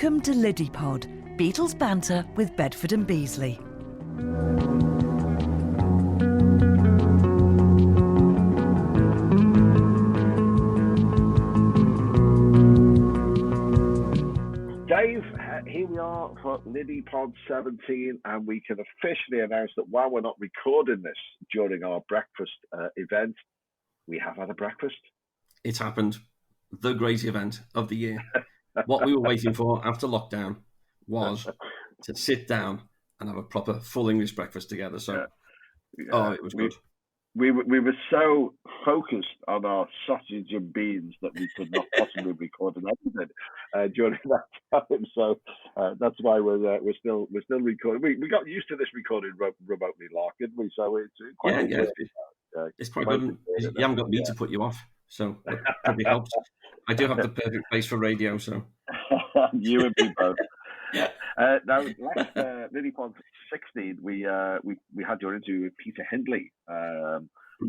Welcome to Liddypod, Beatles banter with Bedford and Beasley. Dave, here we are for Liddypod 17, and we can officially announce that while we're not recording this during our breakfast event, we have had a breakfast. It's happened. The great event of the year. What we were waiting for after lockdown was to sit down and have a proper full English breakfast together. So, it was good. We were so focused on our sausage and beans that we could not possibly record an episode during that time. So that's why we're still recording. We got used to this recording remotely, Lark, didn't we? So it's quite it's quite good. You haven't got me to put you off, so it probably helps. I do have the perfect face for radio, so you and me both. Now, last Liddypod 16, we had your interview with Peter Hindley, who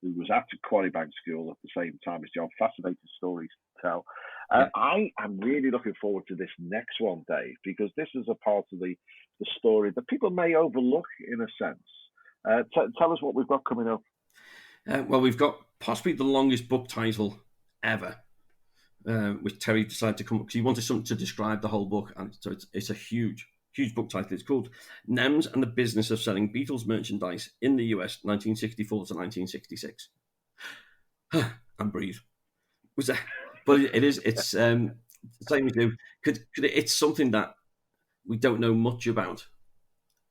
was at Quarrybank School at the same time as John. Fascinating stories to tell. I am really looking forward to this next one, Dave, because this is a part of the story that people may overlook in a sense. Tell us what we've got coming up. Well, we've got possibly the longest book title ever, which Terry decided to come up because he wanted something to describe the whole book, and so it's a huge book title. It's called NEMS and the Business of Selling Beatles Merchandise in the US 1964 to 1966. And breathe. But it's the same as you. It's something that we don't know much about,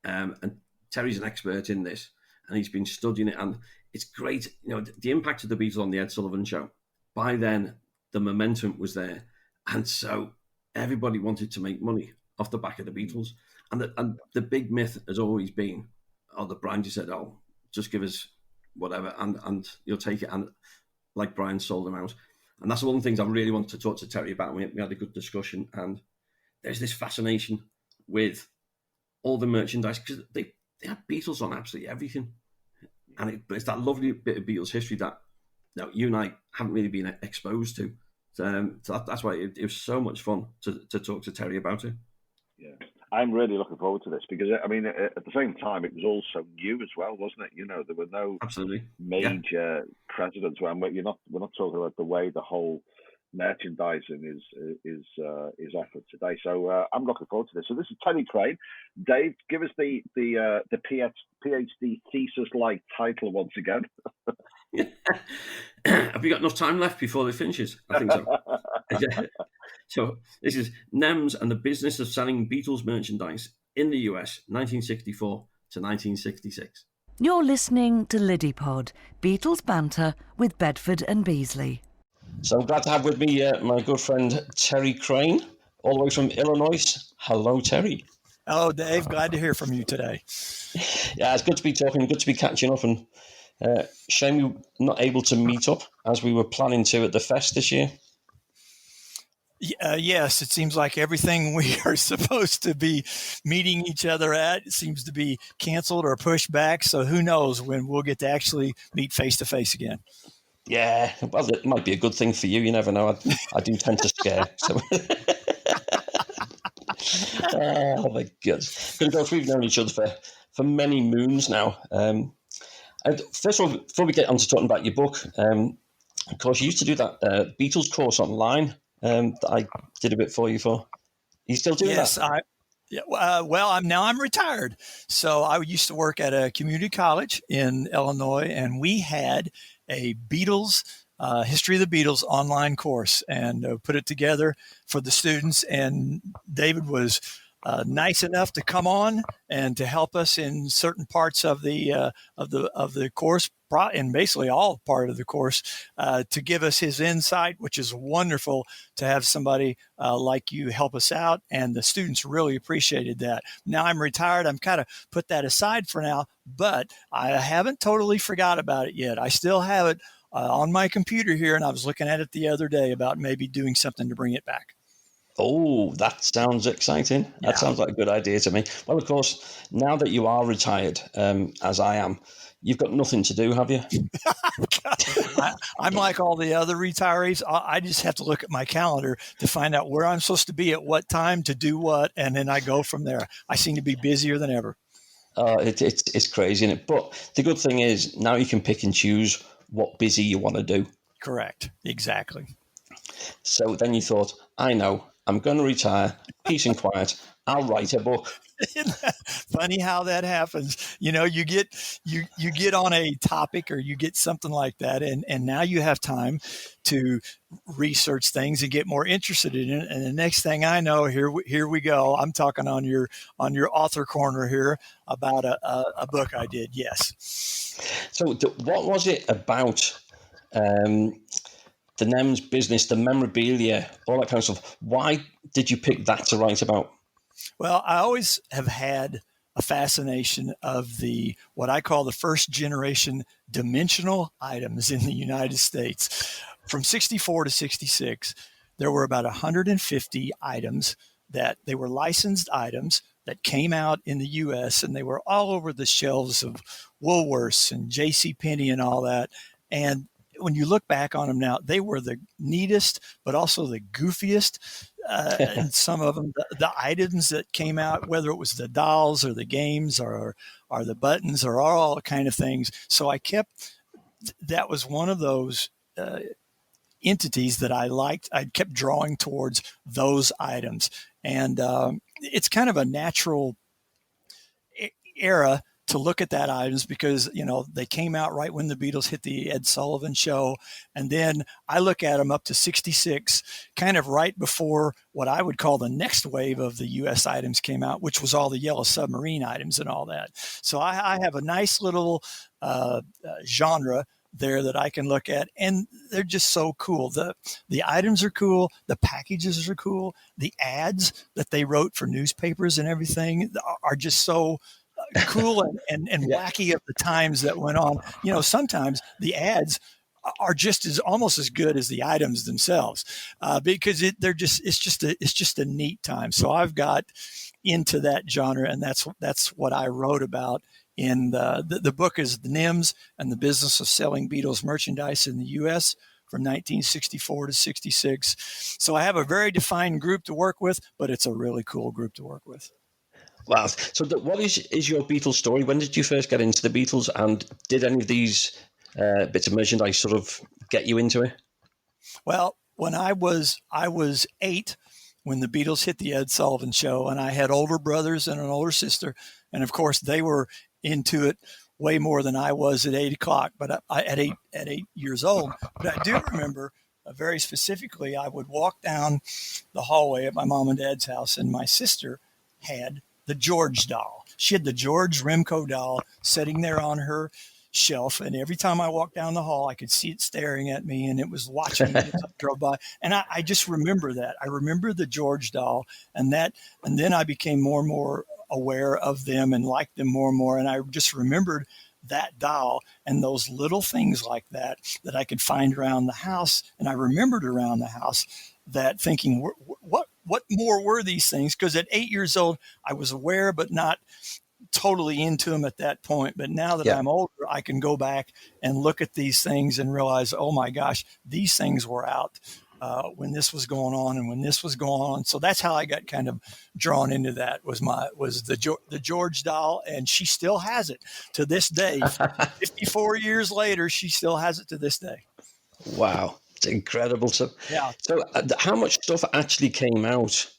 and Terry's an expert in this, and he's been studying it, and it's great. You know, the impact of the Beatles on the Ed Sullivan Show. By then, the momentum was there, and so everybody wanted to make money off the back of the Beatles. And the big myth has always been, that Brian just said, just give us whatever, and you'll take it. And like Brian sold them out. And that's one of the things I really wanted to talk to Terry about. We had a good discussion, and there's this fascination with all the merchandise because they had Beatles on absolutely everything. And it's that lovely bit of Beatles history that you and I haven't really been exposed to. So that's why it was so much fun to talk to Terry about it. Yeah, I'm really looking forward to this because, I mean, at the same time, it was also new as well, wasn't it? You know, there were no major precedents. We're not talking about the way the whole merchandising is offered today. So I'm looking forward to this. So this is Terry Crain. Dave, give us the PhD thesis-like title once again. Have you got enough time left before it finishes? I think so. So this is NEMS and the Business of Selling Beatles Merchandise in the US, 1964 to 1966. You're listening to Liddypod, Beatles banter with Bedford and Beasley. So I'm glad to have with me my good friend Terry Crain, all the way from Illinois. Hello, Terry. Hello, Dave. Glad to hear from you today. Yeah, it's good to be talking, good to be catching up, and shame we were not able to meet up as we were planning to at the fest this year. Yes, it seems like everything we are supposed to be meeting each other at seems to be canceled or pushed back. So who knows when we'll get to actually meet face to face again. Yeah, well, it might be a good thing for you. You never know. I do tend to scare. So. Oh my God! Because we've known each other for many moons now. And first of all, before we get on to talking about your book, of course, you used to do that Beatles course online that I did a bit for you for. You still doing that? Yes, I'm retired. So I used to work at a community college in Illinois, and we had a Beatles History of the Beatles online course and put it together for the students. And David was nice enough to come on and to help us in certain parts of the course, and basically all part of the course, to give us his insight, which is wonderful to have somebody like you help us out. And the students really appreciated that. Now I'm retired. I'm kind of put that aside for now, but I haven't totally forgot about it yet. I still have it on my computer here, and I was looking at it the other day about maybe doing something to bring it back. Oh, that sounds exciting. That sounds like a good idea to me. Well, of course, now that you are retired, as I am, you've got nothing to do, have you? I'm like all the other retirees. I just have to look at my calendar to find out where I'm supposed to be at what time to do what, and then I go from there. I seem to be busier than ever. It's crazy, isn't it? But the good thing is now you can pick and choose what busy you want to do. Correct. Exactly. So then you thought, I know, I'm going to retire, peace and quiet. I'll write a book. Isn't that funny how that happens? You know, you get on a topic or you get something like that, and now you have time to research things and get more interested in it. And the next thing I know, here we go. I'm talking on your author corner here about a book I did. Yes. So what was it about the NEMS business, the memorabilia, all that kind of stuff? Why did you pick that to write about? Well, I always have had a fascination of what I call the first generation dimensional items in the United States. From 64 to 66, there were about 150 items that they were licensed items that came out in the U.S., and they were all over the shelves of Woolworths and JCPenney and all that. And when you look back on them now, they were the neatest, but also the goofiest. And some of them, the items that came out, whether it was the dolls or the games or the buttons or all kind of things. So that was one of those entities that I liked. I kept drawing towards those items. And it's kind of a natural era to look at that items because, you know, they came out right when the Beatles hit the Ed Sullivan Show. And then I look at them up to 66, kind of right before what I would call the next wave of the U.S. items came out, which was all the Yellow Submarine items and all that. So I have a nice little genre there that I can look at, and they're just so cool. The items are cool. The packages are cool. The ads that they wrote for newspapers and everything are just so cool and wacky of the times that went on. You know, sometimes the ads are just almost as good as the items themselves because it's just a neat time. So I've got into that genre, and that's what I wrote about. In the book is the NEMS and the Business of Selling Beatles Merchandise in the U.S. from 1964 to 66. So I have a very defined group to work with, but it's a really cool group to work with. Wow. So what is your Beatles story? When did you first get into the Beatles, and did any of these bits of merchandise sort of get you into it? Well, when I was 8 when the Beatles hit the Ed Sullivan Show, and I had older brothers and an older sister, and of course they were into it way more than I was at 8 o'clock, but at 8 years old. But I do remember very specifically, I would walk down the hallway at my mom and dad's house, and my sister had the George doll. She had the George Remco doll sitting there on her shelf, and every time I walked down the hall, I could see it staring at me, and it was watching me as I drove by. And I just remember that. I remember the George doll, and then I became more and more aware of them and liked them more and more. And I just remembered that doll and those little things like that I could find around the house. And I remembered around the house that thinking, what more were these things? Because at 8 years old, I was aware, but not totally into them at that point. But now that I'm older, I can go back and look at these things and realize, oh my gosh, these things were out when this was going on and when this was going on. So that's how I got kind of drawn into that was the George doll. And she still has it to this day. 54 years later, she still has it to this day. Wow. It's incredible. So how much stuff actually came out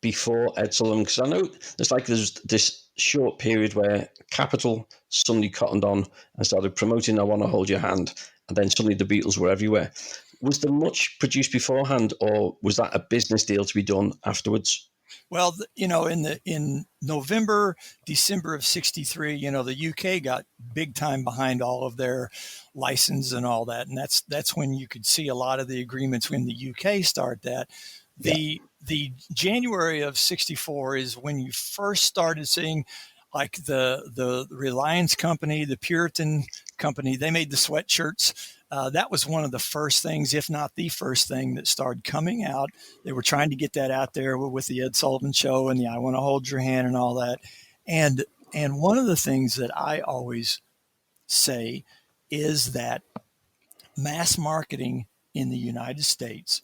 before Ed Sullivan? Because I know there's this short period where Capitol suddenly cottoned on and started promoting I Want to Hold Your Hand, and then suddenly the Beatles were everywhere. Was there much produced beforehand, or was that a business deal to be done afterwards? Well, in November, December of 63, the UK got big time behind all of their license and all that. And that's when you could see a lot of the agreements when the UK start that. The January of 64 is when you first started seeing like the Reliance Company, the Puritan Company, they made the sweatshirts. That was one of the first things, if not the first thing, that started coming out. They were trying to get that out there with the Ed Sullivan Show and the I Want to Hold Your Hand and all that. And one of the things that I always say is that mass marketing in the United States,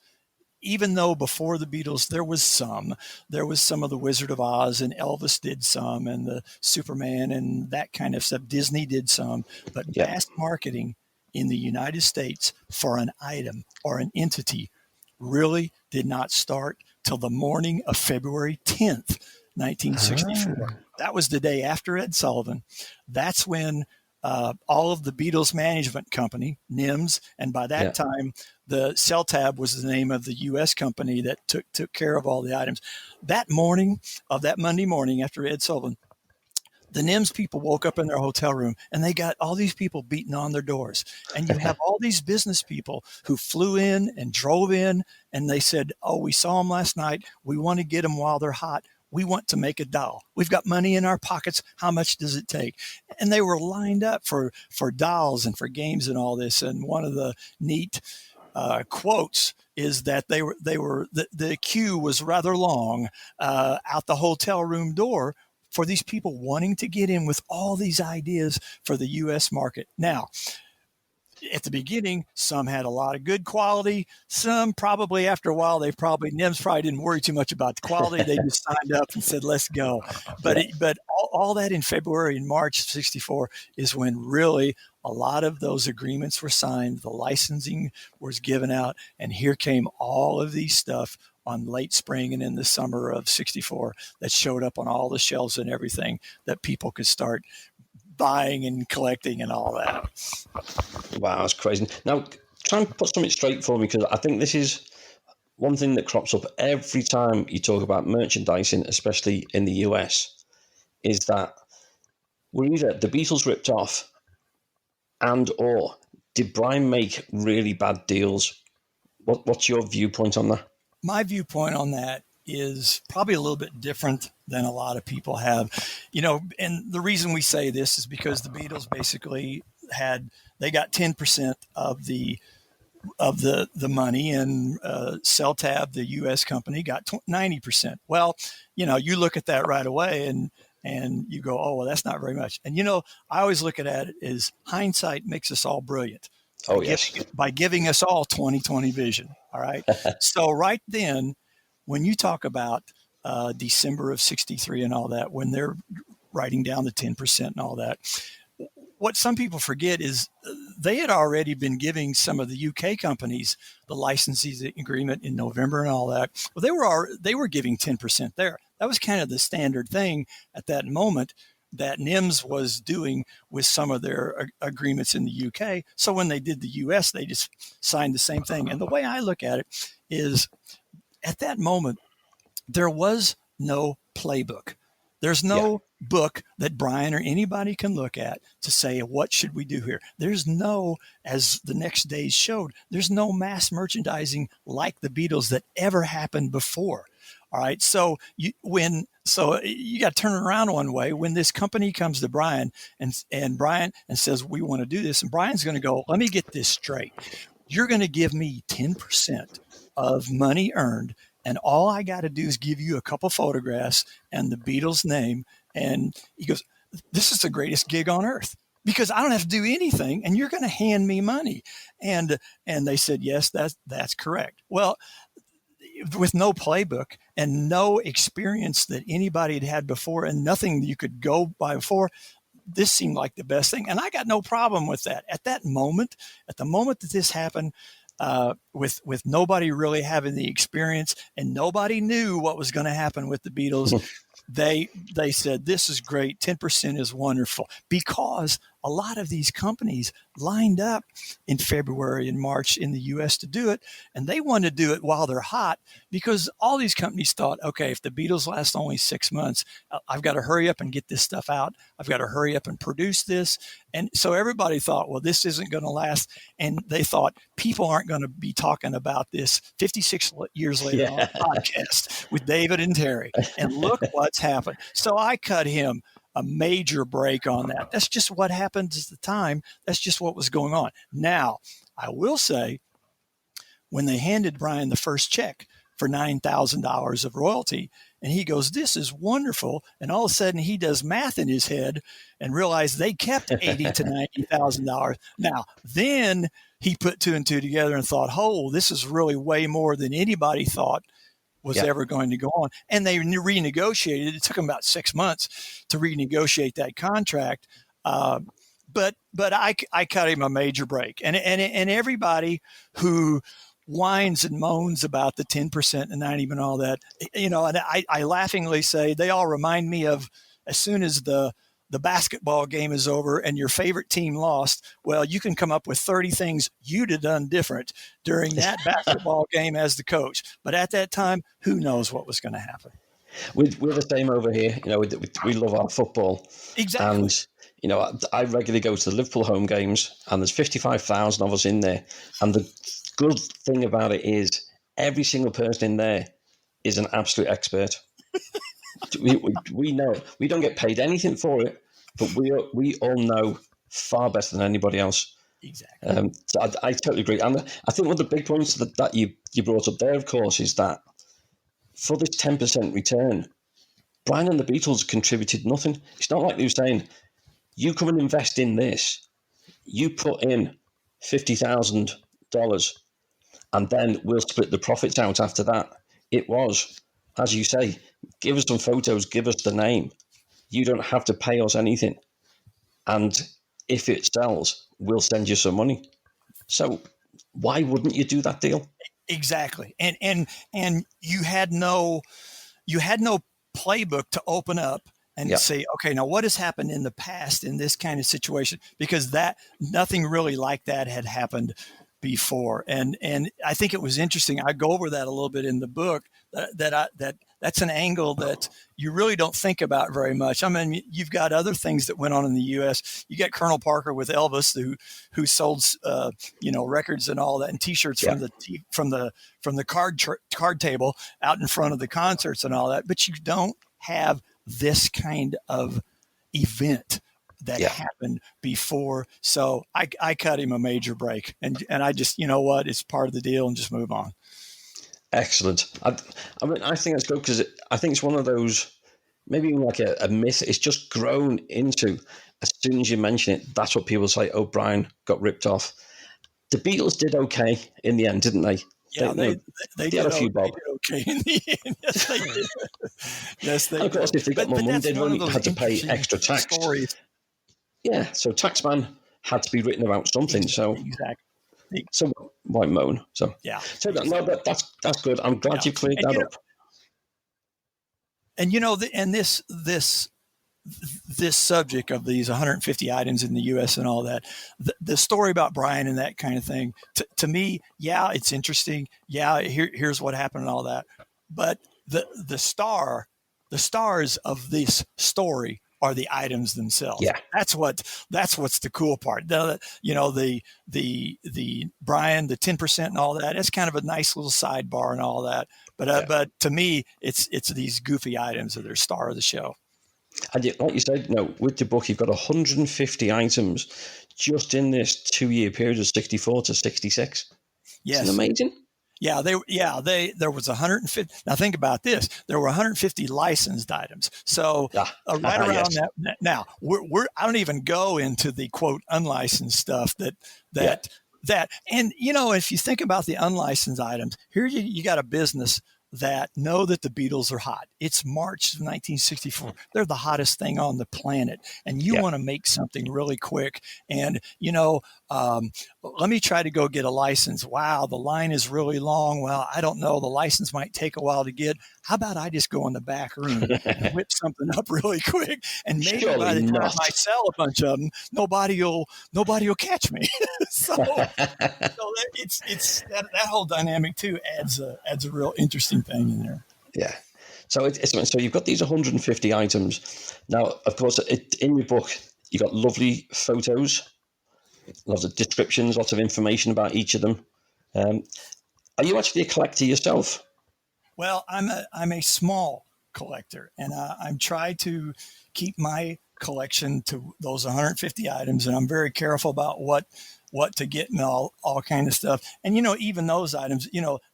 even though before the Beatles there was some of the Wizard of Oz, and Elvis did some, and the Superman and that kind of stuff, Disney did some, but mass marketing in the United States for an item or an entity really did not start till the morning of February 10th, 1964. That was the day after Ed Sullivan. That's when all of the Beatles management company, NEMS, and by that time, the CellTab was the name of the U.S. company that took care of all the items. That morning of that Monday morning after Ed Sullivan, the NEMS people woke up in their hotel room and they got all these people beating on their doors. And you have all these business people who flew in and drove in, and they said, oh, we saw them last night. We want to get them while they're hot. We want to make a doll. We've got money in our pockets. How much does it take? And they were lined up for dolls and for games and all this. And one of the neat quotes is that the queue was rather long out the hotel room door for these people wanting to get in with all these ideas for the U.S. market. Now, at the beginning, some had a lot of good quality. Some probably, after a while, NEMS probably didn't worry too much about the quality. They just signed up and said, let's go. But all that in February and March of 64 is when really a lot of those agreements were signed. The licensing was given out. And here came all of these stuff on late spring and in the summer of 64 that showed up on all the shelves and everything that people could start buying and collecting and all that. Wow, that's crazy. Now, try and put something straight for me, because I think this is one thing that crops up every time you talk about merchandising, especially in the US, is that we're either the Beatles ripped off or did Brian make really bad deals? What's your viewpoint on that? My viewpoint on that is probably a little bit different than a lot of people have. And the reason we say this is because the Beatles basically they got 10% of the money, and CellTab, the U.S. company, got 90%. Well, you look at that right away and you go, oh, well, that's not very much. And, I always look at it as hindsight makes us all brilliant. Oh, yes. By giving us all 20/20 vision. All right. So right then, when you talk about December of 63 and all that, when they're writing down the 10% and all that, what some people forget is they had already been giving some of the UK companies the licensing agreement in November and all that. Well, they were giving 10% there. That was kind of the standard thing at that moment that NEMS was doing with some of their agreements in the UK. So when they did the US, they just signed the same thing. And the way I look at it is, at that moment, there was no playbook. There's no book that Brian or anybody can look at to say, what should we do here? There's no, as the next days showed, there's no mass merchandising like the Beatles that ever happened before. All right. So you got to turn it around one way. When this company comes to Brian and Brian and says, we want to do this, and Brian's going to go, let me get this straight. You're going to give me 10% of money earned, and all I got to do is give you a couple photographs and the Beatles name. And he goes, this is the greatest gig on earth, because I don't have to do anything, and you're going to hand me money. And they said, yes, that's correct. Well, with no playbook and no experience that anybody had had before, and nothing you could go by before, this seemed like the best thing. And I got no problem with that. At the moment that this happened, with nobody really having the experience and nobody knew what was going to happen with the Beatles, they said, this is great. 10% is wonderful, because a lot of these companies lined up in February and March in the U.S. to do it. And they wanted to do it while they're hot, because all these companies thought, okay, if the Beatles last only 6 months, I've got to hurry up and get this stuff out. I've got to hurry up and produce this. And so everybody thought, well, this isn't going to last. And they thought people aren't going to be talking about this 56 years later on a podcast with David and Terry. And look what's happened. So I cut him a major break on that. That's just what happened at the time. That's just what was going on. Now, I will say, when they handed Brian the first check for $9,000 of royalty And he goes, this is wonderful. And all of a sudden he does math in his head and realized they kept $80,000 to $90,000. Now, then he put two and two together and thought, oh, this is really way more than anybody thought was ever going to go on. And they renegotiated. It took them about 6 months to renegotiate that contract. But I cut him a major break. And everybody who whines and moans about the 10% and 90% and all that, and I laughingly say they all remind me of as soon as the basketball game is over and your favorite team lost, well, you can come up with 30 things you'd have done different during that basketball game as the coach. But at that time, who knows what was going to happen? We're the same over here. We love our football. Exactly. And, I regularly go to the Liverpool home games, and there's 55,000 of us in there. And the good thing about it is every single person in there is an absolute expert. We know. We don't get paid anything for it, but we all know far better than anybody else. Exactly. So I totally agree. And I think one of the big points that you brought up there, of course, is that for this 10% return, Brian and the Beatles contributed nothing. It's not like they were saying, you come and invest in this, you put in $50,000, and then we'll split the profits out after that. It was, as you say, give us some photos, give us the name. You don't have to pay us anything. And if it sells, we'll send you some money. So why wouldn't you do that deal? Exactly. And you had no playbook to open up and say, okay, now what has happened in the past in this kind of situation? Because nothing really like that had happened before. And I think it was interesting. I go over that a little bit in the book, that's an angle that you really don't think about very much. I mean, you've got other things that went on in the U.S. You got Colonel Parker with Elvis, who sold records and all that, and T-shirts from the card table out in front of the concerts and all that. But you don't have this kind of event that happened before. So I cut him a major break, and I just, it's part of the deal, and just move on. Excellent. I think that's good, because I think it's one of those, maybe like a myth. It's just grown into, as soon as you mention it, that's what people say. Oh, Brian got ripped off. The Beatles did okay in the end, didn't they? Yeah, they had a few bob. They did okay in the end. Yes, they did. Yes, they did. Of course, if they got more money, they'd only had to pay extra tax. Stories. Yeah, so Taxman had to be written about something. Exactly. So why moan? So yeah. So that's good. I'm glad you cleared that up. And this subject of these 150 items in the U.S. and all that, the story about Brian and that kind of thing, to me, it's interesting. Yeah, here's what happened and all that. But the stars of this story are the items themselves. Yeah, that's what's the cool part. The Brian, the 10% and all that. It's kind of a nice little sidebar and all that. But to me, it's these goofy items that are star of the show. And like you said, with the book, you've got 150 items just in this 2-year period of 64 to 66. Yes, isn't amazing. Yeah, there was 150. Now think about this: there were 150 licensed items. So right around that. Now I don't even go into the quote unlicensed stuff that. And if you think about the unlicensed items, here you got a business that know that the Beatles are hot. It's March of 1964. They're the hottest thing on the planet. And you want to make something really quick. And, let me try to go get a license. Wow, the line is really long. Well, I don't know. The license might take a while to get. How about I just go in the back room and whip something up really quick? And maybe by the time I sell a bunch of them, nobody will catch me. so it's that whole dynamic too adds a real interesting thing in there. Yeah. So so you've got these 150 items. Now, of course, in your book, you've got lovely photos, lots of descriptions, lots of information about each of them. Are you actually a collector yourself? Well, I'm a small collector, and I'm trying to keep my collection to those 150 items, and I'm very careful about what to get and all kind of stuff. And even those items,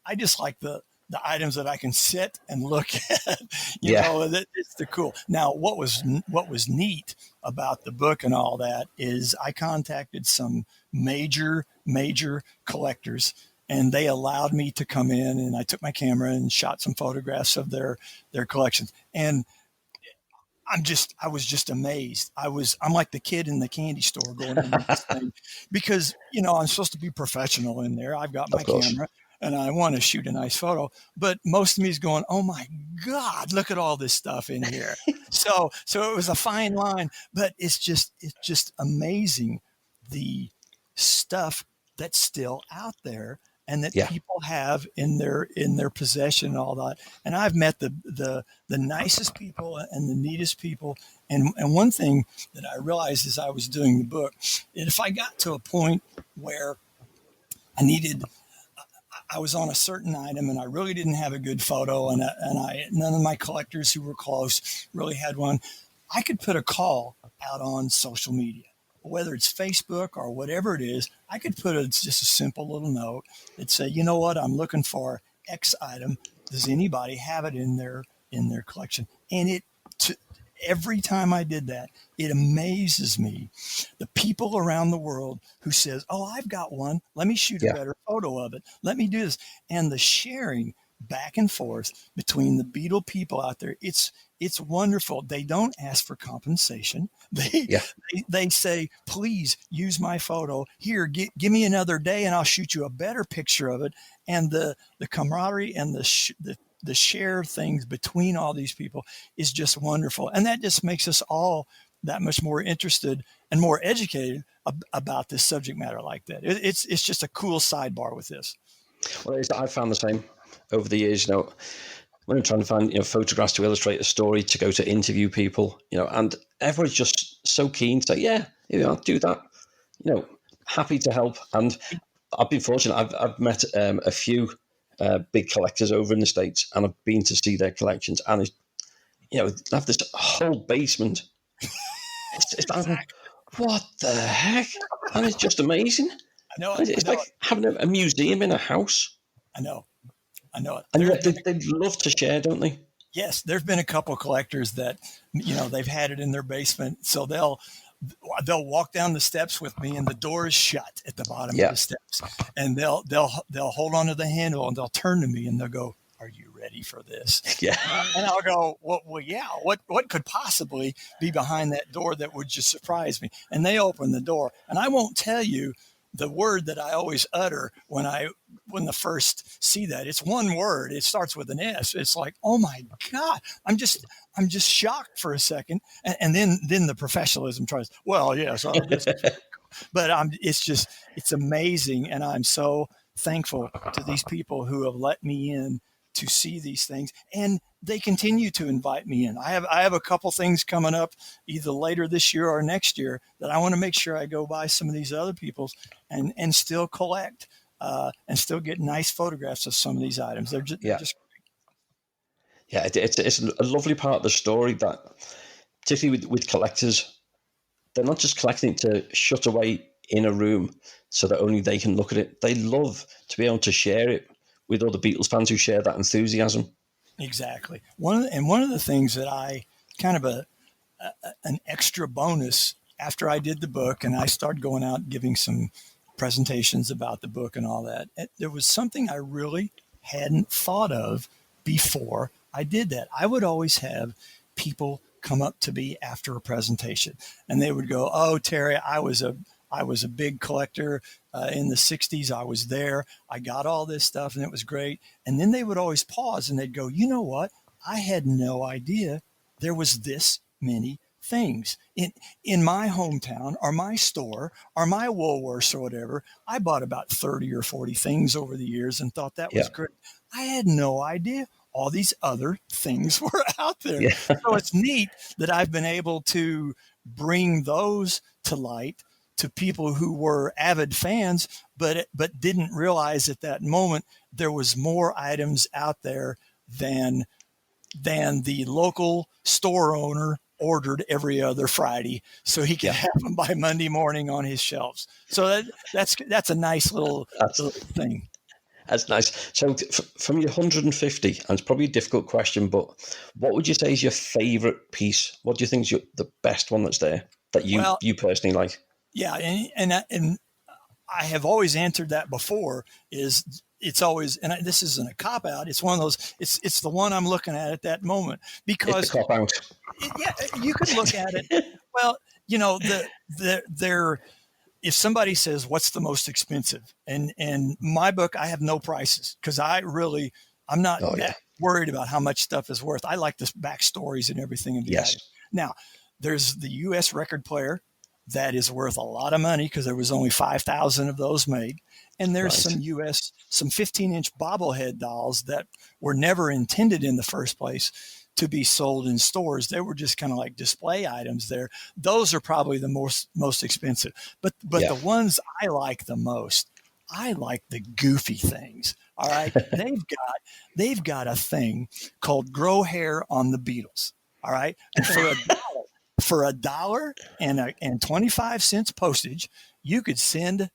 I just like the items that I can sit and look at. You Yeah. know, it's the cool. Now, what was neat about the book and all that is I contacted some major collectors, and they allowed me to come in, and I took my camera and shot some photographs of their collections. And I was just amazed. I'm like the kid in the candy store going into this thing because, you know, I'm supposed to be professional in there. I've got my camera and I want to shoot a nice photo, but most of me is going, oh my God, look at all this stuff in here. So it was a fine line, but it's just amazing the stuff that's still out there and that people have in their possession and all that. And I've met the nicest people and the neatest people. And one thing that I realized as I was doing the book, if I got to a point where I was on a certain item and I really didn't have a good photo, and none of my collectors who were close really had one, I could put a call out on social media. Whether it's Facebook or whatever it is, I could put just a simple little note that say, you know what, I'm looking for X item. Does anybody have it in their collection? And every time I did that, it amazes me the people around the world who says, oh, I've got one. Let me shoot a better photo of it. Let me do this. And the sharing back and forth between the Beatle people out there, it's wonderful. They don't ask for compensation. They say, please use my photo here. Give me another day and I'll shoot you a better picture of it. And the camaraderie and the share things between all these people is just wonderful. And that just makes us all that much more interested and more educated about this subject matter like that. It's just a cool sidebar with this. Well, I've found the same over the years, you know, when I'm trying to find, you know, photographs to illustrate a story, to go to interview people, you know, and everyone's just so keen to say, yeah, you know, do that, you know, happy to help. And I've been fortunate. I've met a few big collectors over in the States, and I've been to see their collections, and it's, you know, they have this whole basement. It's like, what the heck? And it's just amazing. I know. It's like having a museum in a house. I know it. And yet they'd love to share, don't they? Yes, there's been a couple of collectors that, you know, they've had it in their basement, so they'll walk down the steps with me, and the door is shut at the bottom of the steps, and they'll hold on to the handle, and they'll turn to me and they'll go, "Are you ready for this?" Yeah. And I'll go, well, yeah. What could possibly be behind that door that would just surprise me? And they open the door, and I won't tell you the word that I always utter when the first see that. It's one word. It starts with an S. It's like, oh my God, I'm just shocked for a second. And then the professionalism tries, well, yes, but it's amazing. And I'm so thankful to these people who have let me in to see these things, and they continue to invite me in. I have a couple things coming up either later this year or next year that I want to make sure I go by some of these other people's and still collect and still get nice photographs of some of these items. They're just great. Yeah, it's a lovely part of the story that, particularly with collectors, they're not just collecting it to shut away in a room so that only they can look at it. They love to be able to share it with other Beatles fans who share that enthusiasm. Exactly. One of the things that I kind of an extra bonus after I did the book and I started going out and giving some presentations about the book and all that, there was something I really hadn't thought of before I did that. I would always have people come up to me after a presentation and they would go, "Oh, Terry, I was a big collector in the 60s. I was there. I got all this stuff and it was great." And then they would always pause and they'd go, "You know what? I had no idea there was this many things in my hometown or my store or my Woolworths or whatever. I bought about 30 or 40 things over the years and thought that was great. I had no idea all these other things were out there." Yeah. So it's neat that I've been able to bring those to light to people who were avid fans, but didn't realize at that moment there was more items out there than the local store owner ordered every other Friday, so he could have them by Monday morning on his shelves. So that's a nice little thing. That's nice. So from your 150, and it's probably a difficult question, but what would you say is your favourite piece? What do you think is the best one that's there that you personally like? Yeah, and I have always answered that before. It's always, and this isn't a cop out. It's one of those. It's the one I'm looking at that moment, because It's a cop out. Yeah, you could look at it. Well, if somebody says what's the most expensive, and my book, I have no prices, because I'm not that worried about how much stuff is worth. I like the backstories and everything. Yes. Now, there's the U.S. record player that is worth a lot of money, because there was only 5,000 of those made. And there's some 15-inch bobblehead dolls that were never intended in the first place to be sold in stores. They were just kind of like display items there. Those are probably the most expensive. But the ones I like the most, I like the goofy things. All right. They've got a thing called Grow Hair on the Beatles. All right. And for $1 and 25 cents postage, you could send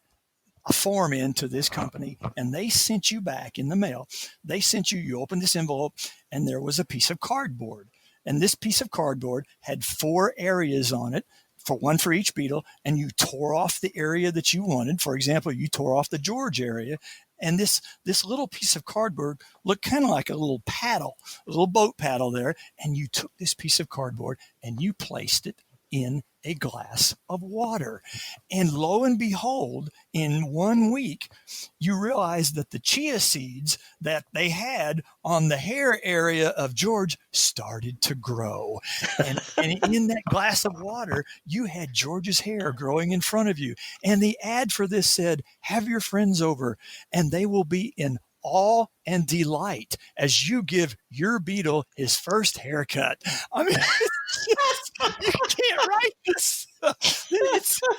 a form into this company, and they sent you back in the mail. You opened this envelope, and there was a piece of cardboard. And this piece of cardboard had 4 areas on it, one for each Beatle, and you tore off the area that you wanted. For example, you tore off the George area, and this little piece of cardboard looked kind of like a little paddle, a little boat paddle there, and you took this piece of cardboard and you placed it in a glass of water. And lo and behold, in 1 week, you realize that the chia seeds that they had on the hair area of George started to grow. And in that glass of water, you had George's hair growing in front of you. And the ad for this said, have your friends over, and they will be in awe and delight as you give your Beatle his first haircut. I mean, you can't write this.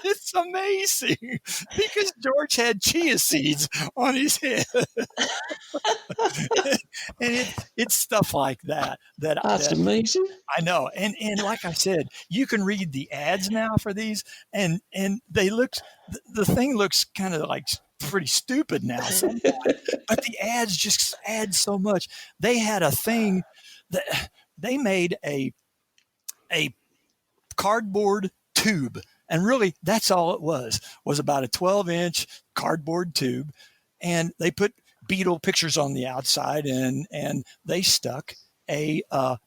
It's amazing, because George had chia seeds on his head. And it's stuff like that. That's amazing. I know. And like I said, you can read the ads now for these, and the thing looks kind of like pretty stupid now sometimes, but the ads just add so much. They had a thing that they made a cardboard tube, and really that's all it was about a 12-inch cardboard tube, and they put Beatle pictures on the outside, and they stuck a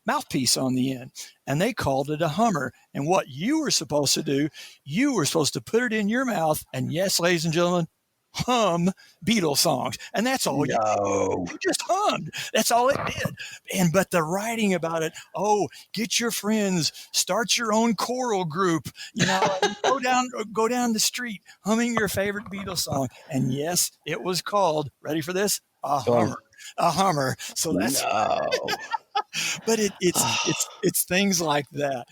mouthpiece on the end, and they called it a Hummer. And what you were supposed to do, you were supposed to put it in your mouth, and yes, ladies and gentlemen, hum Beatles songs. And that's all you just hummed. That's all it did. But the writing about it, get your friends, start your own choral group, and go down the street humming your favorite Beatles song. And yes, it was called, ready for this, a Hummer. A Hummer. So that's but it's things like that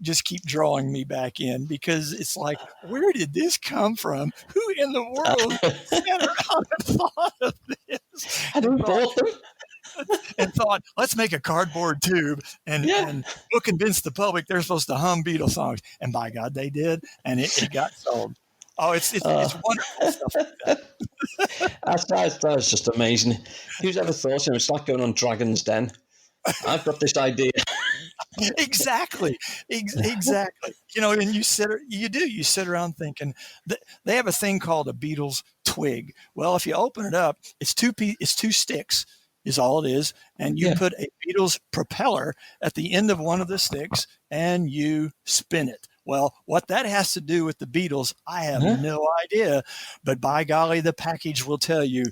just keep drawing me back in, because it's like, where did this come from? Who in the world sat around and thought of this? And thought, let's make a cardboard tube and we'll convince the public they're supposed to hum Beatles songs. And by God, they did, and it got sold. Oh, it's wonderful stuff like that. That's just amazing. Who's ever thought it's like going on Dragon's Den? I've got this idea. Exactly. And you sit around thinking that they have a thing called a Beatles twig. Well, if you open it up, it's two sticks is all it is. And you put a Beatles propeller at the end of one of the sticks and you spin it. Well, what that has to do with the Beatles, I have no idea. But by golly, the package will tell you.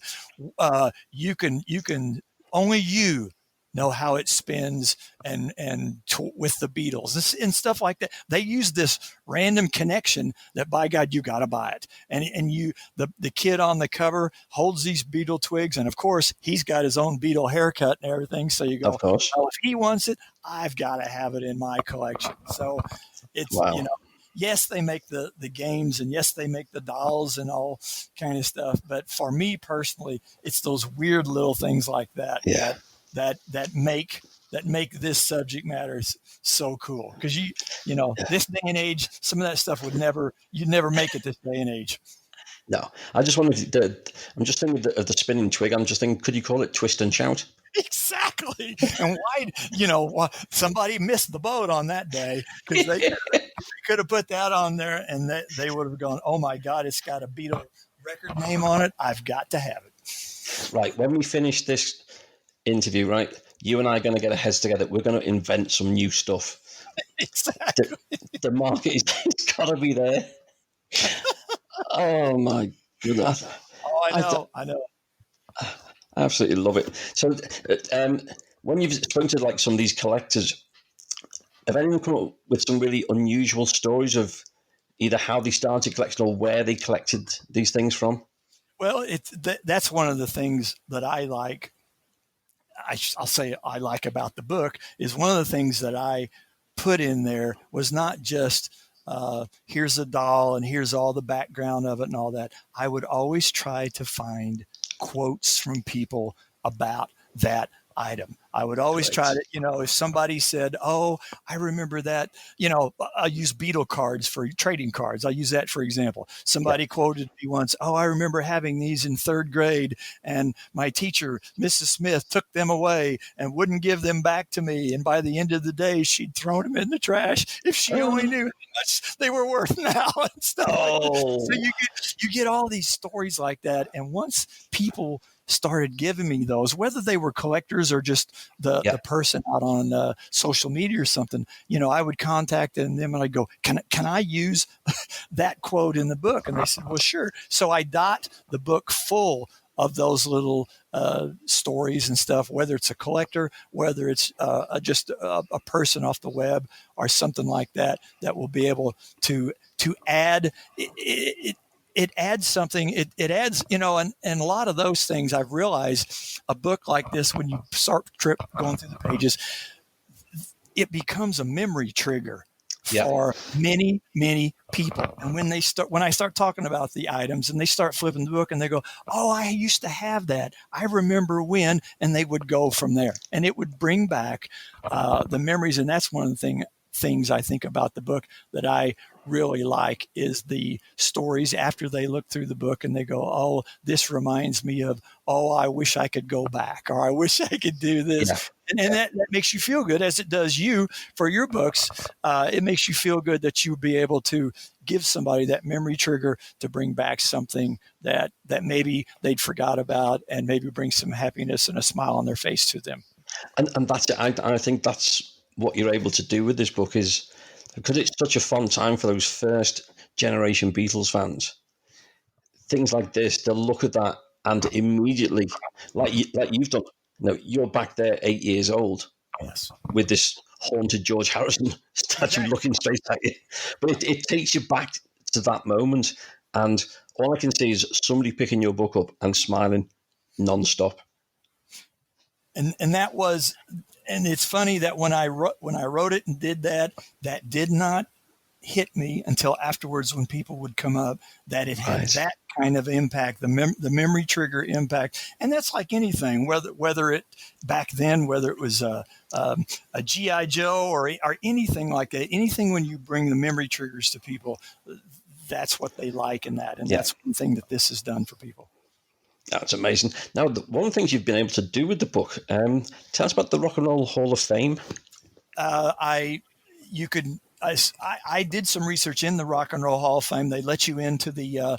You can only you know how it spins with the Beatles and stuff like that. They use this random connection that, by God, you got to buy it. And the kid on the cover holds these Beatle twigs, and of course he's got his own Beatle haircut and everything. So you go, of course. Oh, if he wants it, I've got to have it in my collection. So it's yes, they make the games, and yes, they make the dolls and all kind of stuff. But for me personally, it's those weird little things like that. Yeah. That make this subject matter so cool, because this day and age, some of that stuff you'd never make it this day and age. No, I just wondered. I'm just thinking of the spinning twig. I'm just thinking, could you call it twist and shout? Exactly. And why, somebody missed the boat on that day, because they could have put that on there and they would have gone, oh my God, it's got a Beatle record name on it. I've got to have it. Right. When we finish this interview, right, you and I are going to get our heads together. We're going to invent some new stuff. Exactly. The market is got to be there. Oh my goodness. Oh, I know. I absolutely love it. So, when you've spoken to like some of these collectors, have anyone come up with some really unusual stories of either how they started collecting or where they collected these things from? Well, that's one of the things that I like. I'll say I like about the book is one of the things that I put in there was not just here's a doll and here's all the background of it and all that. I would always try to find quotes from people about that item. I would always try to, if somebody said, oh, I remember that, I use Beatle cards for trading cards. I use that for example. Somebody quoted me once, oh, I remember having these in third grade and my teacher, Mrs. Smith, took them away and wouldn't give them back to me. And by the end of the day, she'd thrown them in the trash if she only knew how much they were worth now and stuff like that. So you get all these stories like that. And once people started giving me those, whether they were collectors or just the person out on social media or something, I would contact them and I'd go, can I use that quote in the book? And they said, well, sure. So I dot the book full of those little stories and stuff, whether it's a collector, whether it's just a person off the web or something like that, that will be able to add it adds something. It adds, and a lot of those things I've realized a book like this, when you start going through the pages, it becomes a memory trigger for many, many people. And when I start talking about the items and they start flipping the book and they go, oh, I used to have that. I remember when, and they would go from there and it would bring back the memories. And that's one of the things I think about the book that I really like is the stories after they look through the book and they go, oh, this reminds me of, oh, I wish I could go back, or I wish I could do this. And that makes you feel good, as it does you for your books. It makes you feel good that you'll be able to give somebody that memory trigger to bring back something that maybe they'd forgot about and maybe bring some happiness and a smile on their face to them. And that's it. I think that's what you're able to do with this book, is because it's such a fun time for those first generation Beatles fans. Things like this, they'll look at that and immediately, like you've done, you're back there 8 years old with this haunted George Harrison statue looking straight at you. But it takes you back to that moment. And all I can see is somebody picking your book up and smiling nonstop. And that was, and it's funny that when I wrote it and did that did not hit me until afterwards when people would come up, that it had that kind of impact, the memory trigger impact. And that's like anything, whether it back then, whether it was a G.I. Joe or anything like that, anything when you bring the memory triggers to people, that's what they like in that. And that's one thing that this has done for people. That's amazing. Now, one of the things you've been able to do with the book, tell us about the Rock and Roll Hall of Fame. I did some research in the Rock and Roll Hall of Fame. They let you into the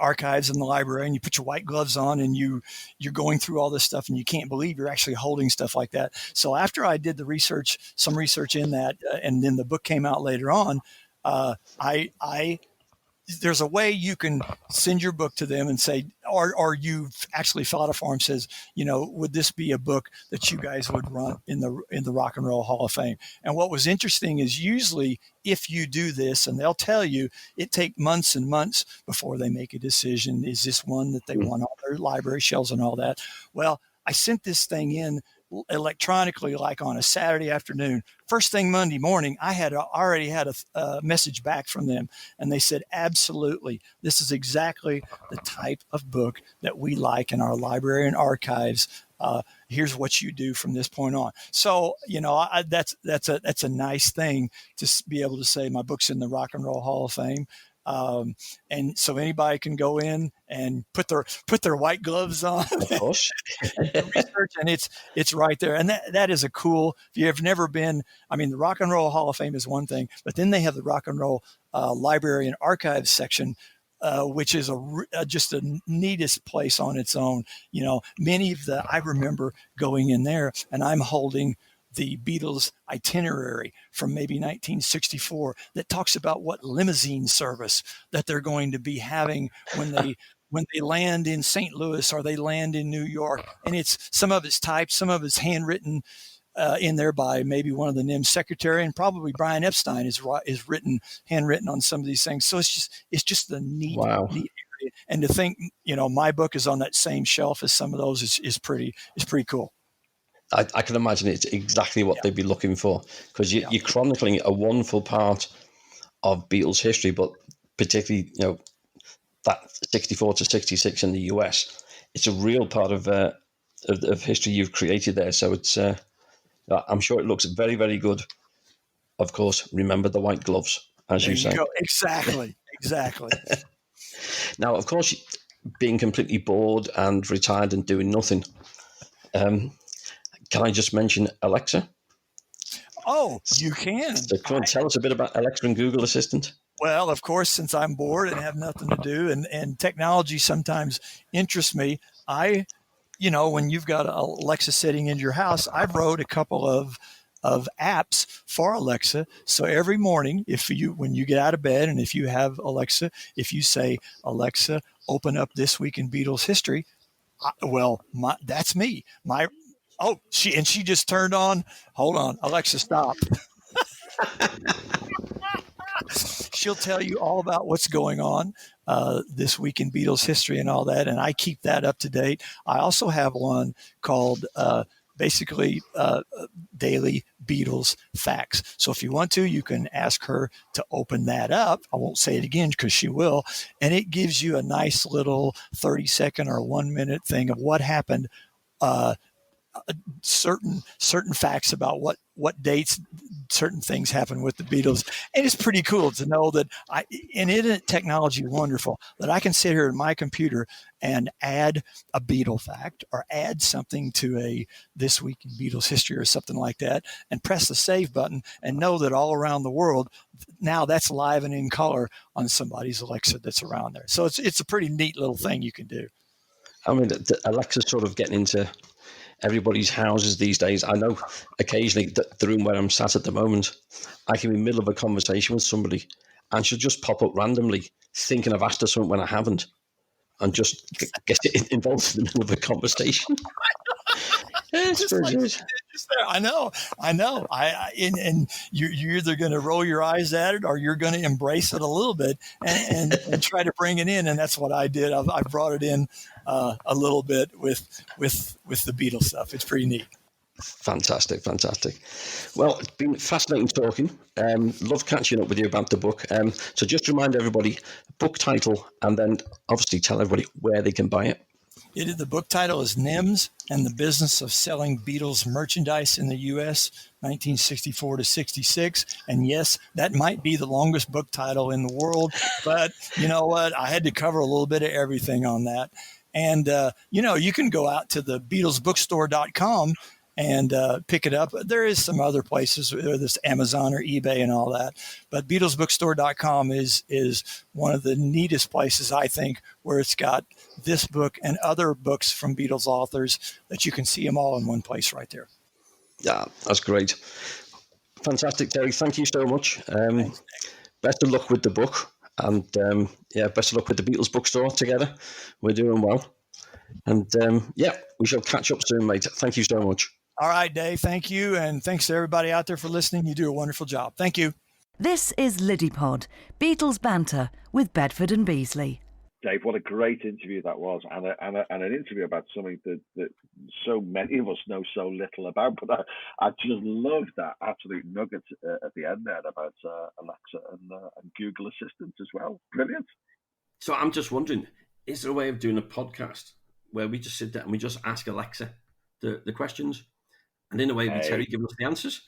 archives in the library, and you put your white gloves on, and you're going through all this stuff, and you can't believe you're actually holding stuff like that. So after I did some research in that, and then the book came out later on, there's a way you can send your book to them and say, or you've actually filled out a form says, would this be a book that you guys would run in the Rock and Roll Hall of Fame? And what was interesting is usually if you do this, and they'll tell you, it takes months and months before they make a decision. Is this one that they want on their library shelves and all that? Well, I sent this thing in electronically, like on a Saturday afternoon. First thing Monday morning, I had already had a message back from them, and they said, absolutely, this is exactly the type of book that we like in our library and archives. Here's what you do from this point on. So, that's a nice thing to be able to say my book's in the Rock and Roll Hall of Fame. And so anybody can go in and put their white gloves on Of course. and do research, and it's right there. And that is a cool. If you've never been, I mean, the Rock and Roll Hall of Fame is one thing, but then they have the Rock and Roll Library and Archives section, which is just the neatest place on its own. You know, I remember going in there, and I'm holding the Beatles itinerary from maybe 1964 that talks about what limousine service that they're going to be having when they land in St. Louis or they land in New York. And it's some of it's typed, some of it's handwritten in there by maybe one of the NEMS secretary, and probably Brian Epstein is handwritten on some of these things. So it's just the neat area. And to think, you know, my book is on that same shelf as some of those is pretty cool. I can imagine it's exactly what they'd be looking for, because you're chronicling a wonderful part of Beatles history, but particularly, you know, that 64 to 66 in the US. It's a real part of history you've created there. So it's I'm sure it looks very, very good. Of course, remember the white gloves, as you say. Exactly. Now, of course, being completely bored and retired and doing nothing. Can I just mention Alexa? Oh, you can. So come on, tell us a bit about Alexa and Google Assistant. Well, of course, since I'm bored and have nothing to do, and technology sometimes interests me, when you've got Alexa sitting in your house, I've wrote a couple of apps for Alexa. So every morning, when you get out of bed, and if you have Alexa, if you say, Alexa, open up This Week in Beatles History, that's me. She just turned on. Hold on, Alexa, stop. She'll tell you all about what's going on this week in Beatles history and all that, and I keep that up to date. I also have one called Daily Beatles Facts. So if you want to, you can ask her to open that up. I won't say it again because she will, and it gives you a nice little 30-second or 1-minute thing of what happened. Certain facts about what dates certain things happen with the Beatles, and it's pretty cool to know that isn't technology wonderful that I can sit here in my computer and add a Beatle fact or add something to a This Week in Beatles History or something like that, and press the save button and know that all around the world now that's live and in color on somebody's Alexa that's around there. So it's a pretty neat little thing you can do. I mean, Alexa's sort of getting into everybody's houses these days. I know occasionally the room where I'm sat at the moment, I can be in the middle of a conversation with somebody and she'll just pop up randomly thinking I've asked her something when I haven't, and just get involved in the middle of a conversation. It's pretty good. I know. And you're either going to roll your eyes at it or you're going to embrace it a little bit and try to bring it in. And that's what I did. I brought it in a little bit with the Beatles stuff. It's pretty neat. Fantastic. Well, it's been fascinating talking. Love catching up with you about the book. So just remind everybody, book title, and then obviously tell everybody where they can buy it. The book title is NEMS and the Business of Selling Beatles Merchandise in the U.S., 1964 to 66. And yes, that might be the longest book title in the world, but you know what? I had to cover a little bit of everything on that. And, you can go out to the BeatlesBookstore.com and pick it up. There is some other places, whether it's Amazon or eBay and all that. But BeatlesBookstore.com is one of the neatest places, I think, where it's got this book and other books from Beatles authors that you can see them all in one place right there. Yeah, that's great. Fantastic, Terry. Thank you so much. Best of luck with the book. And best of luck with the Beatles Bookstore together. We're doing well. And we shall catch up soon, mate. Thank you so much. All right, Dave. Thank you. And thanks to everybody out there for listening. You do a wonderful job. Thank you. This is Liddypod, Beatles banter with Bedford and Beasley. Dave, what a great interview that was, and an interview about something that so many of us know so little about. But I just loved that absolute nugget at the end there about Alexa and Google Assistant as well. Brilliant. So I'm just wondering, is there a way of doing a podcast where we just sit there and we just ask Alexa the questions, and in a way, Terry give us the answers?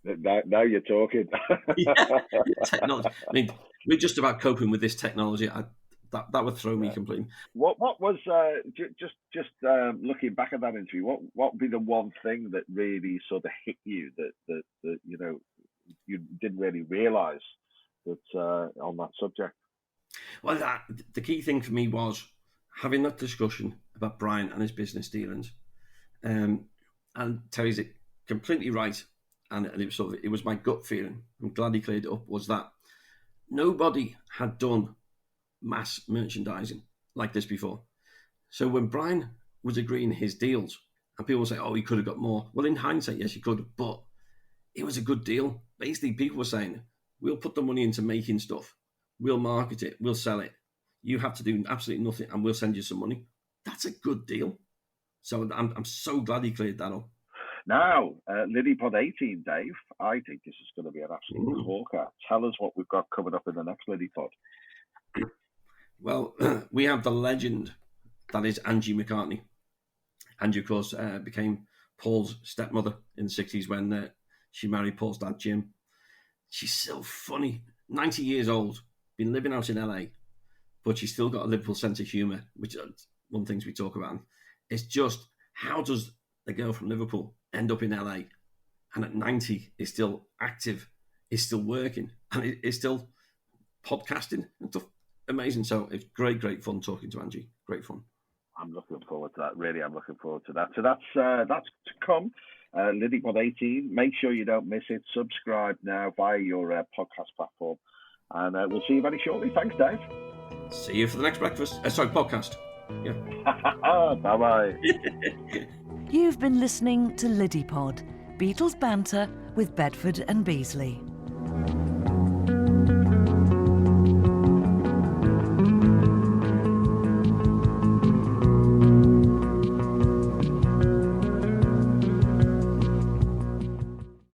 Now you're talking. Technology. I mean, we're just about coping with this technology. That would throw me completely. What was just looking back at that interview? What would be the one thing that really sort of hit you that you know you didn't really realise that on that subject? Well, the key thing for me was having that discussion about Brian and his business dealings. And Terry's completely right. And it was my gut feeling. I'm glad he cleared it up. Was that nobody had done mass merchandising like this before. So when Brian was agreeing his deals, and people say, "Oh, he could have got more." Well, in hindsight, yes, he could have, but it was a good deal. Basically, people were saying, "We'll put the money into making stuff. We'll market it. We'll sell it. You have to do absolutely nothing, and we'll send you some money." That's a good deal. So I'm so glad he cleared that up. Now, Liddypod 18, Dave, I think this is going to be an absolute corker. Tell us what we've got coming up in the next Liddypod. Well, we have the legend that is Angie McCartney. Angie, of course, became Paul's stepmother in the 60s when she married Paul's dad, Jim. She's so funny. 90 years old, been living out in LA, but she's still got a Liverpool sense of humour, which is one of the things we talk about. It's just, how does the girl from Liverpool end up in LA and at 90 is still active, is still working, and is still podcasting and stuff? Amazing. So it's great fun talking to Angie. Great fun. I'm looking forward to that. Really, I'm looking forward to that. So that's to come. Liddypod 18. Make sure you don't miss it. Subscribe now via your podcast platform, and we'll see you very shortly. Thanks, Dave. See you for the next breakfast. Podcast. Yeah. Bye bye. You've been listening to Liddypod, Beatles banter with Bedford and Beasley.